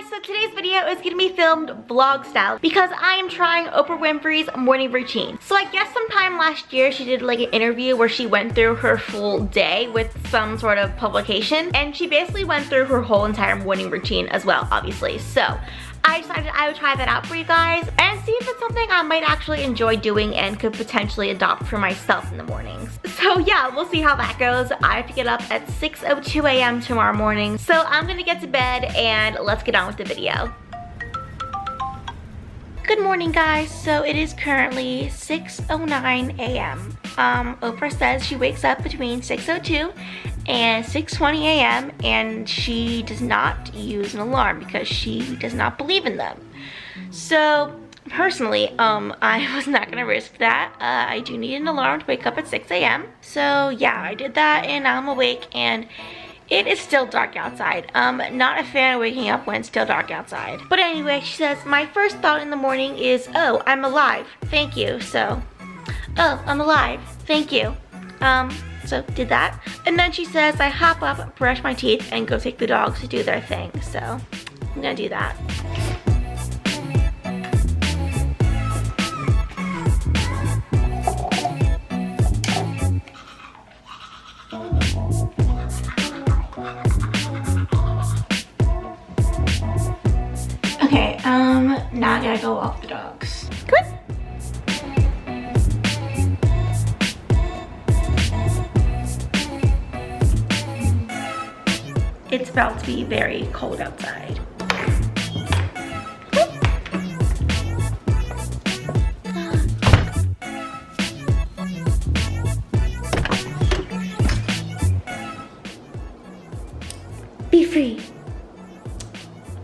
So today's video is gonna be filmed vlog style because I am trying Oprah Winfrey's morning routine. So I guess sometime last year she did like an interview where she went through her full day with some sort of publication, and she basically went through her whole entire morning routine as well, obviously. So I decided I would try that out for you guys and see if it's something I might actually enjoy doing and could potentially adopt for myself in the mornings. So yeah, we'll see how that goes. I have to get up at 6:02 a.m. tomorrow morning. So I'm gonna get to bed and let's get on with the video. Good morning, guys. So it is currently 6:09 a.m. Oprah says she wakes up between 6:02 and 6:20 a.m. and she does not use an alarm because she does not believe in them. So personally, I was not gonna risk that. I do need an alarm to wake up at 6 a.m. So yeah, I did that and now I'm awake and it is still dark outside. Not a fan of waking up when it's still dark outside. But anyway, she says, my first thought in the morning is, oh, I'm alive, thank you. So, oh, I'm alive, thank you. So did that. And then she says, I hop up, brush my teeth, and go take the dogs to do their thing. So I'm gonna do that. Okay, now I gotta go walk the dogs. Come on. It's about to be very cold outside. Be free.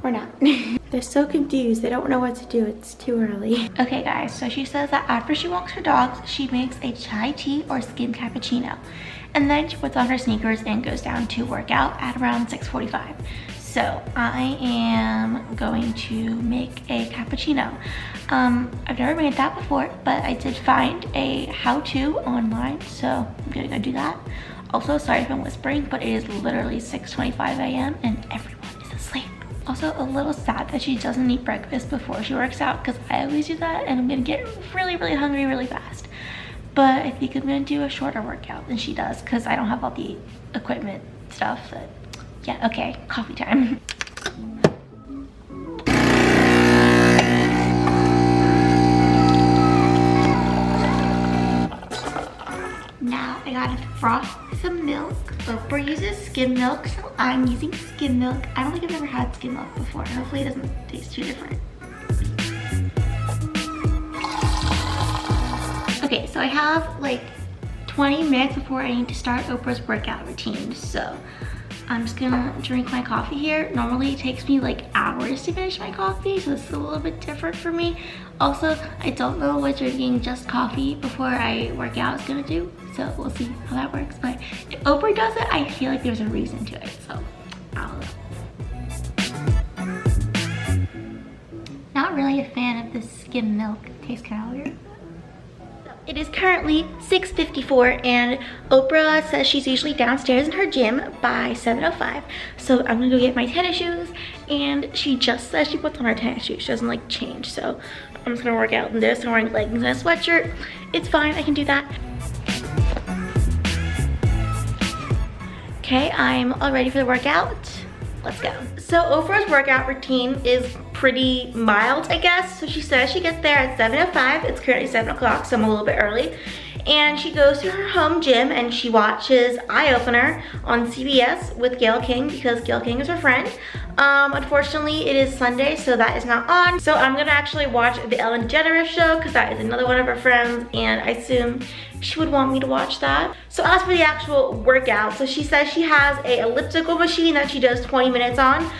Or not. They're so confused. They don't know what to do. It's too early. Okay, guys, so she says that after she walks her dogs, she makes a chai tea or skim cappuccino. And then she puts on her sneakers and goes down to work out at around 6:45. So I am going to make a cappuccino. I've never made that before, but I did find a how-to online, so I'm gonna go do that. Also, sorry if I'm whispering, but it is literally 6:25 a.m. and everyone is asleep. Also, a little sad that she doesn't eat breakfast before she works out because I always do that and I'm gonna get really, really hungry really fast. But I think I'm gonna do a shorter workout than she does because I don't have all the equipment stuff. But yeah, okay, coffee time. Now I gotta froth some milk. Oprah uses skim milk, so I'm using skim milk. I don't think I've ever had skim milk before. Hopefully it doesn't taste too different. Okay, so I have like 20 minutes before I need to start Oprah's workout routine. So I'm just gonna drink my coffee here. Normally it takes me like hours to finish my coffee, so this is a little bit different for me. Also, I don't know what drinking just coffee before I work out is gonna do, so we'll see how that works. But if Oprah does it, I feel like there's a reason to it, so I don't know. Not really a fan of this skim milk. It tastes kind of weird. It is currently 6:54 and Oprah says she's usually downstairs in her gym by 7:05. So I'm gonna go get my tennis shoes, and she just says she puts on her tennis shoes. She doesn't like change, so I'm just gonna work out in this. I'm wearing leggings and a sweatshirt. It's fine, I can do that. Okay, I'm all ready for the workout. Let's go. So Oprah's workout routine is pretty mild, I guess. So she says she gets there at 7:05. It's currently 7 o'clock, so I'm a little bit early. And she goes to her home gym and she watches Eye Opener on CBS with Gayle King because Gayle King is her friend. Unfortunately, it is Sunday, so that is not on. So I'm gonna actually watch the Ellen DeGeneres show because that is another one of her friends, and I assume she would want me to watch that. So as for the actual workout, so she says she has a elliptical machine that she does 20 minutes on.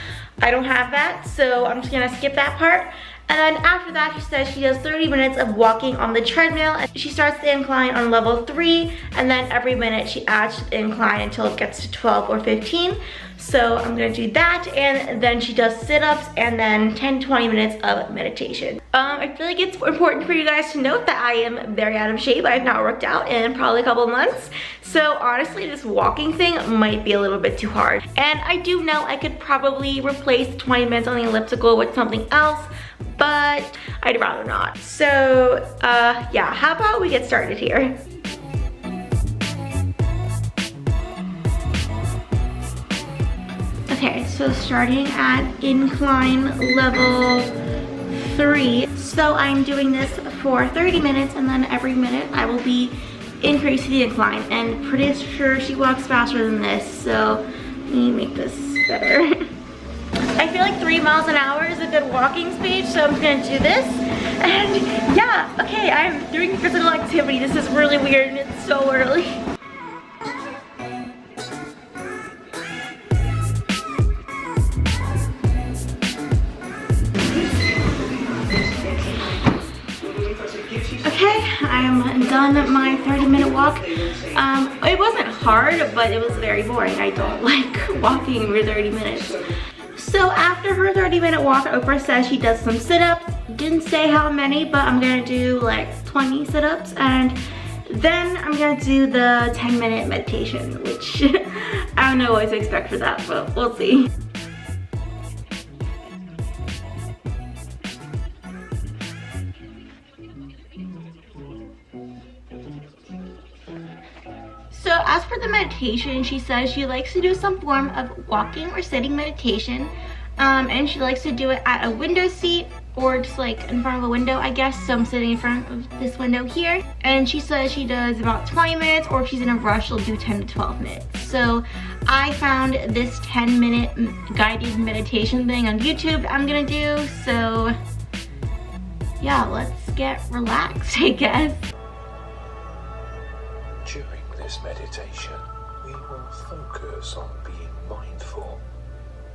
I don't have that, so I'm just gonna skip that part. And then after that, she says she does 30 minutes of walking on the treadmill. And she starts the incline on level 3, and then every minute she adds to the incline until it gets to 12 or 15. So I'm gonna do that, and then she does sit-ups, and then 10-20 minutes of meditation. I feel like it's important for you guys to note that I am very out of shape. I have not worked out in probably a couple months. So honestly, this walking thing might be a little bit too hard. And I do know I could probably replace 20 minutes on the elliptical with something else, but I'd rather not. So yeah, how about we get started here? Okay, so starting at incline level 3. So I'm doing this for 30 minutes, and then every minute I will be increasing the incline, and pretty sure she walks faster than this, so let me make this better. I feel like 3 miles an hour is a good walking speed, so I'm gonna do this. And yeah, okay, I'm doing physical activity. This is really weird and it's so early. Okay, I'm done my 30-minute walk. It wasn't hard, but it was very boring. I don't like walking for 30 minutes. So after her 30-minute walk, Oprah says she does some sit-ups. Didn't say how many, but I'm gonna do like 20 sit-ups, and then I'm gonna do the 10-minute meditation, which I don't know what to expect for that, but we'll see. So as for the meditation, she says she likes to do some form of walking or sitting meditation, and she likes to do it at a window seat or just like in front of a window, I guess. So I'm sitting in front of this window here, and she says she does about 20 minutes, or if she's in a rush, she'll do 10 to 12 minutes. So I found this 10-minute guided meditation thing on YouTube I'm gonna do, so yeah, let's get relaxed, I guess. During this meditation, we will focus on being mindful,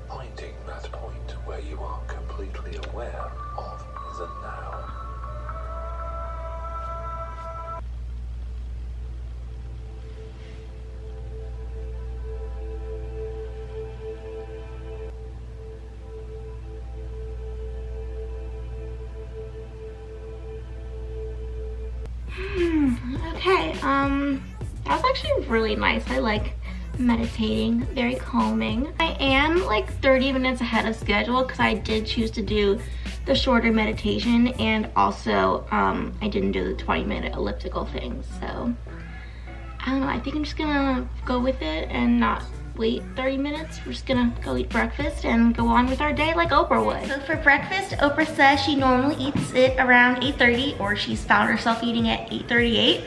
finding that point where you are completely aware of the now. Okay, that was actually really nice. I like meditating, very calming. I am like 30 minutes ahead of schedule because I did choose to do the shorter meditation, and also I didn't do the 20-minute elliptical thing. So I don't know, I think I'm just gonna go with it and not wait 30 minutes. We're just gonna go eat breakfast and go on with our day like Oprah would. So for breakfast, Oprah says she normally eats it around 8:30, or she's found herself eating at 8:38.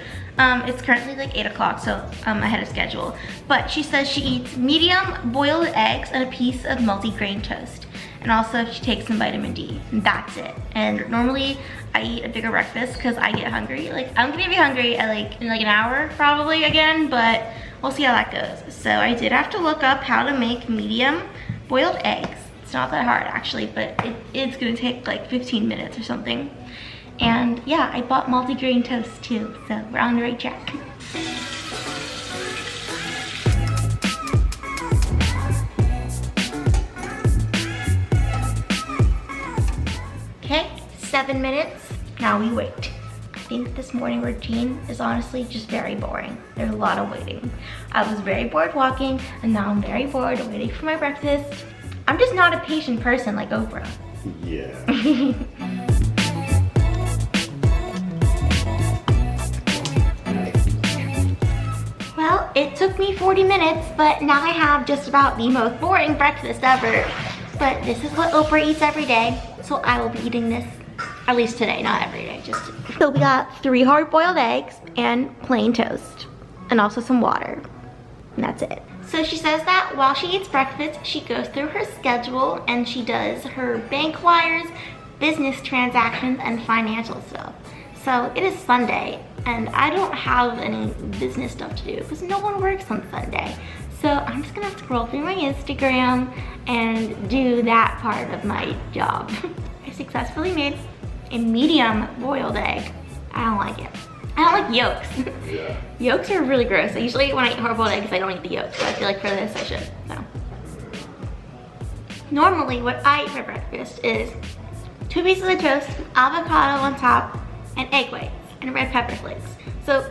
It's currently like 8 o'clock, so I'm ahead of schedule. But she says she eats medium boiled eggs and a piece of multi-grain toast. And also she takes some vitamin D, and that's it. And normally I eat a bigger breakfast because I get hungry. Like, I'm gonna be hungry at in like an hour probably again, but we'll see how that goes. So I did have to look up how to make medium boiled eggs. It's not that hard actually, but it's gonna take like 15 minutes or something. And yeah, I bought multi-grain toast too, so we're on the right track. Okay, 7 minutes, now we wait. I think this morning routine is honestly just very boring. There's a lot of waiting. I was very bored walking, and now I'm very bored waiting for my breakfast. I'm just not a patient person like Oprah. Yeah. Well, it took me 40 minutes, but now I have just about the most boring breakfast ever. But this is what Oprah eats every day, so I will be eating this, at least today, not every day, just. So we got 3 hard-boiled eggs and plain toast, and also some water, and that's it. So she says that while she eats breakfast, she goes through her schedule and she does her bank wires, business transactions, and financial stuff. So it is Sunday, and I don't have any business stuff to do because no one works on Sunday. So I'm just gonna scroll through my Instagram and do that part of my job. I successfully made a medium boiled egg. I don't like it. I don't like yolks. Yeah. Yolks are really gross. I usually, when I eat hard-boiled eggs, I don't eat the yolks, but I feel like for this I should, so. Normally what I eat for breakfast is 2 pieces of toast, avocado on top, and egg whites, and red pepper flakes. So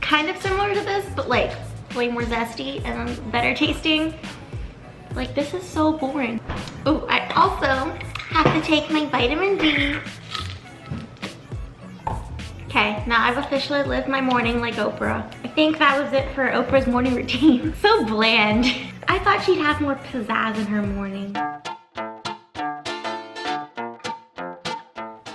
kind of similar to this, but like way more zesty and better tasting. Like, this is so boring. Oh, I also have to take my vitamin D. Okay, now I've officially lived my morning like Oprah. I think that was it for Oprah's morning routine. So bland. I thought she'd have more pizzazz in her morning.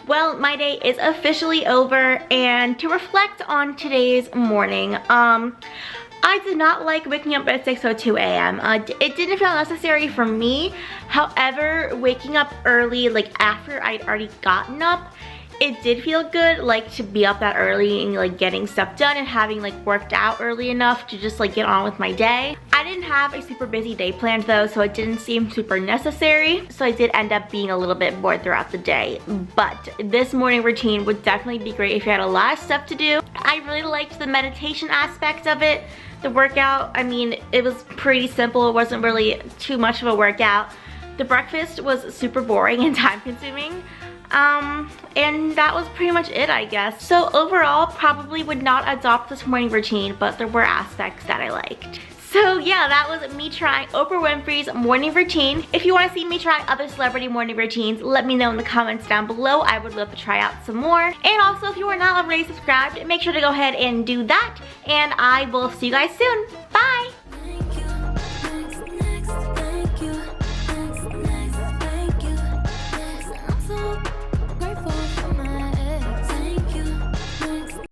Well, my day is officially over, and to reflect on today's morning, I did not like waking up at 6:02 a.m. It didn't feel necessary for me. However, waking up early, like after I'd already gotten up, it did feel good, like to be up that early and like getting stuff done and having like worked out early enough to just like get on with my day. I didn't have a super busy day planned though, so it didn't seem super necessary. So I did end up being a little bit bored throughout the day. But this morning routine would definitely be great if you had a lot of stuff to do. I really liked the meditation aspect of it. The workout, I mean, it was pretty simple. It wasn't really too much of a workout. The breakfast was super boring and time consuming. And that was pretty much it, I guess. So overall, probably would not adopt this morning routine, but there were aspects that I liked. So yeah, that was me trying Oprah Winfrey's morning routine. If you want to see me try other celebrity morning routines, let me know in the comments down below. I would love to try out some more. And also, if you are not already subscribed, make sure to go ahead and do that. And I will see you guys soon. Bye!